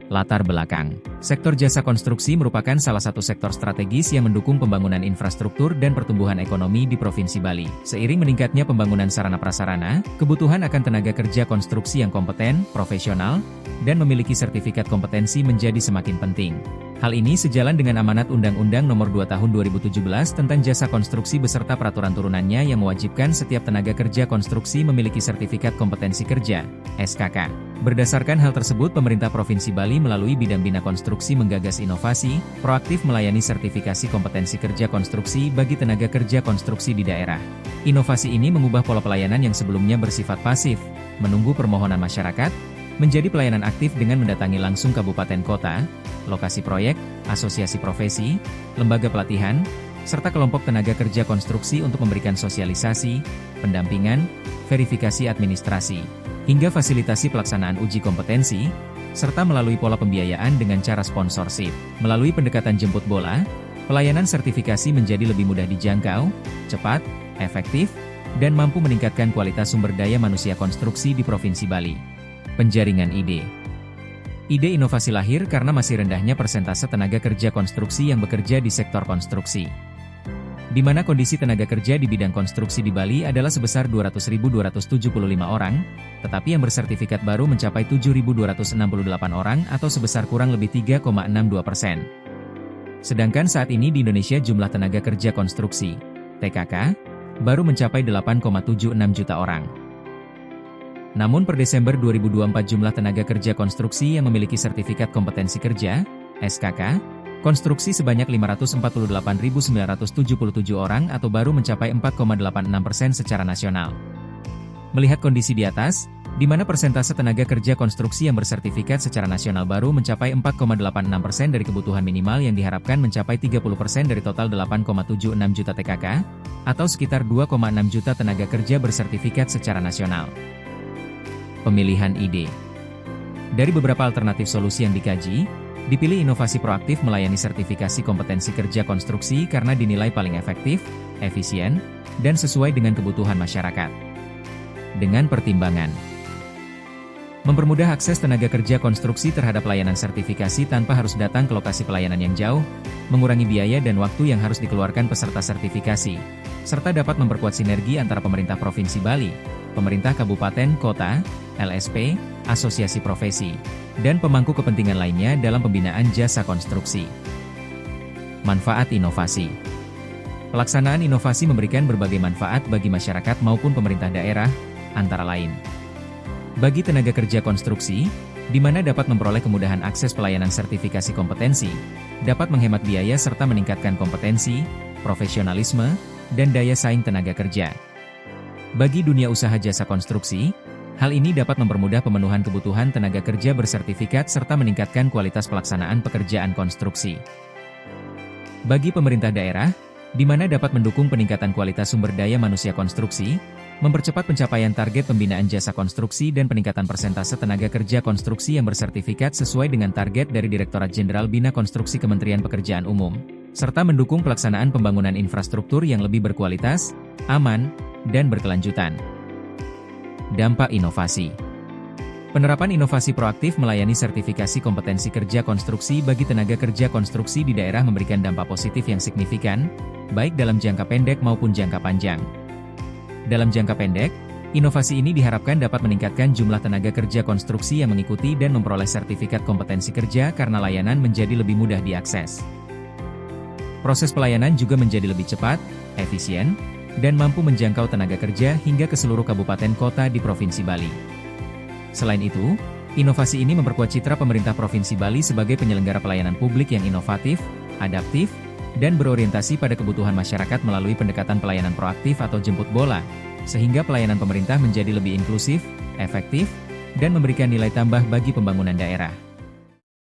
Latar belakang. Sektor jasa konstruksi merupakan salah satu sektor strategis yang mendukung pembangunan infrastruktur dan pertumbuhan ekonomi di Provinsi Bali. Seiring meningkatnya pembangunan sarana prasarana, kebutuhan akan tenaga kerja konstruksi yang kompeten, profesional, dan memiliki sertifikat kompetensi menjadi semakin penting. Hal ini sejalan dengan amanat Undang-Undang Nomor 2 Tahun 2017 tentang jasa konstruksi beserta peraturan turunannya yang mewajibkan setiap tenaga kerja konstruksi memiliki sertifikat kompetensi kerja, SKK. Berdasarkan hal tersebut, pemerintah Provinsi Bali melalui Bidang Bina Konstruksi menggagas inovasi, proaktif melayani sertifikasi kompetensi kerja konstruksi bagi tenaga kerja konstruksi di daerah. Inovasi ini mengubah pola pelayanan yang sebelumnya bersifat pasif, menunggu permohonan masyarakat, menjadi pelayanan aktif dengan mendatangi langsung kabupaten kota, lokasi proyek, asosiasi profesi, lembaga pelatihan, serta kelompok tenaga kerja konstruksi untuk memberikan sosialisasi, pendampingan, verifikasi administrasi, hingga fasilitasi pelaksanaan uji kompetensi, serta melalui pola pembiayaan dengan cara sponsorship. Melalui pendekatan jemput bola, pelayanan sertifikasi menjadi lebih mudah dijangkau, cepat, efektif, dan mampu meningkatkan kualitas sumber daya manusia konstruksi di Provinsi Bali. Penjaringan ide. Ide inovasi lahir karena masih rendahnya persentase tenaga kerja konstruksi yang bekerja di sektor konstruksi. Di mana kondisi tenaga kerja di bidang konstruksi di Bali adalah sebesar 200.275 orang, tetapi yang bersertifikat baru mencapai 7.268 orang atau sebesar kurang lebih 3,62%. Sedangkan saat ini di Indonesia jumlah tenaga kerja konstruksi, TKK, baru mencapai 8,76 juta orang. Namun per Desember 2024 jumlah tenaga kerja konstruksi yang memiliki sertifikat kompetensi kerja, SKK, konstruksi sebanyak 548.977 orang atau baru mencapai 4,86% secara nasional. Melihat kondisi di atas, di mana persentase tenaga kerja konstruksi yang bersertifikat secara nasional baru mencapai 4,86% dari kebutuhan minimal yang diharapkan mencapai 30% dari total 8,76 juta TKK, atau sekitar 2,6 juta tenaga kerja bersertifikat secara nasional. Pemilihan ide. Dari beberapa alternatif solusi yang dikaji, dipilih inovasi proaktif melayani sertifikasi kompetensi kerja konstruksi karena dinilai paling efektif, efisien, dan sesuai dengan kebutuhan masyarakat. Dengan pertimbangan mempermudah akses tenaga kerja konstruksi terhadap layanan sertifikasi tanpa harus datang ke lokasi pelayanan yang jauh, mengurangi biaya dan waktu yang harus dikeluarkan peserta sertifikasi, serta dapat memperkuat sinergi antara pemerintah Provinsi Bali, pemerintah kabupaten kota, LSP, asosiasi profesi, dan pemangku kepentingan lainnya dalam pembinaan jasa konstruksi. Manfaat inovasi. Pelaksanaan inovasi memberikan berbagai manfaat bagi masyarakat maupun pemerintah daerah, antara lain. Bagi tenaga kerja konstruksi, di mana dapat memperoleh kemudahan akses pelayanan sertifikasi kompetensi, dapat menghemat biaya serta meningkatkan kompetensi, profesionalisme, dan daya saing tenaga kerja. Bagi dunia usaha jasa konstruksi, hal ini dapat mempermudah pemenuhan kebutuhan tenaga kerja bersertifikat serta meningkatkan kualitas pelaksanaan pekerjaan konstruksi. Bagi pemerintah daerah, di mana dapat mendukung peningkatan kualitas sumber daya manusia konstruksi, mempercepat pencapaian target pembinaan jasa konstruksi dan peningkatan persentase tenaga kerja konstruksi yang bersertifikat sesuai dengan target dari Direktorat Jenderal Bina Konstruksi Kementerian Pekerjaan Umum, serta mendukung pelaksanaan pembangunan infrastruktur yang lebih berkualitas, aman, dan berkelanjutan. Dampak inovasi. Penerapan inovasi proaktif melayani sertifikasi kompetensi kerja konstruksi bagi tenaga kerja konstruksi di daerah memberikan dampak positif yang signifikan, baik dalam jangka pendek maupun jangka panjang. Dalam jangka pendek, inovasi ini diharapkan dapat meningkatkan jumlah tenaga kerja konstruksi yang mengikuti dan memperoleh sertifikat kompetensi kerja karena layanan menjadi lebih mudah diakses. Proses pelayanan juga menjadi lebih cepat, efisien, dan mampu menjangkau tenaga kerja hingga ke seluruh kabupaten kota di Provinsi Bali. Selain itu, inovasi ini memperkuat citra pemerintah Provinsi Bali sebagai penyelenggara pelayanan publik yang inovatif, adaptif, dan berorientasi pada kebutuhan masyarakat melalui pendekatan pelayanan proaktif atau jemput bola, sehingga pelayanan pemerintah menjadi lebih inklusif, efektif, dan memberikan nilai tambah bagi pembangunan daerah.